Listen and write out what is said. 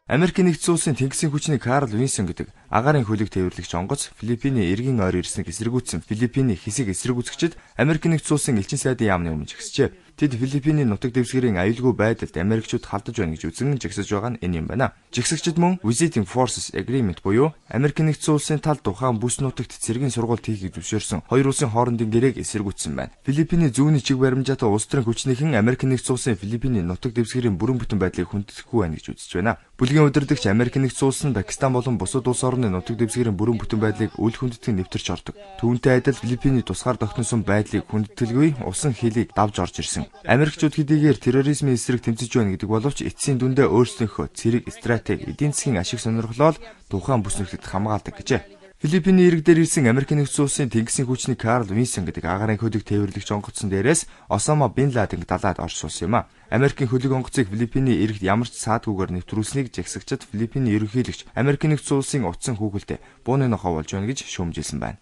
Америкийн нэгдсэн улсын тэнгисийн хүчний Карл Винсон гэдэг агаарын хөлөг тээвэрлэгч онгоц Филиппиний эргэн ойр ирснийг эсэргүүцсэн Филиппиний хэсэг эсэргүүцэгчид Америкийн нэгдсэн улсын элчин сайдын яамны өмнө жигсжээ. Тэд Филиппиний нутаг дэвсгэрийн аюулгүй байдалд Америкчууд халдаж байна гэж үзэн жигсэж байгаа нь энэ юм байна. Жигсэгчид мөн Visiting Forces Agreement буюу Америкийн нэгдсэн улсын тал тухайн бүс нутагт цэргийн сургалт хийхийг зөвшөөрсөн хоёр улсын хоорондын гэрээг эсэргүүцсэн байна. Филиппиний зүүнний чиг баримжаатай улс төрийн хүчнийхэн Америкийн нэгдсэн улсын Филиппиний нутаг дэвсгэрийн бүрэн бүтэн байдлыг хүндэтгэхгүй байна гэж үзэж байна. Бүлгийн удирдагч Америкийн нэгдсэн улс нь Пакистан болон бусад улс орны нутаг дэвсгэрийн бүрэн бүтэн байдлыг үл хүндэтгэн нэвтэрч ордог. Түүнтэй адил Филиппиний тусгаар тогтносон байдлыг хүндэтгэлгүй усан хилийг давж орж ирсэн. Америкчууд хэдийгээр терроризмын эсрэг тэмцэж байна гэдэг боловч эцсийн дүндээ өөрсдийнхөө цэрэг стратеги, эдийн засгийн ашиг сонирхлоо тухайн бүс нутагт хамгаалдаг гэжээ. Филиппиний ирэг дээр ирсэн Америкийн нэгдсэн улсын тэнгисийн хүчний Карл Винсон гэдэг агаарын хөлөг тээвэрлэгч онгоцсон дээрээс Осама бин Ладен далаад орж суусан юм а. Америкийн хөлөг онгоцыг Филиппиний иргэд ямар ч саадгүйгээр нэвтрүүлсэнийг жагсагчид Филиппиний ерөнхийлөгч Америкийн нэгдсэн улсын утсан хүүхэлдээ бууны нохоо болж байна гэж шүүмжилсэн байна.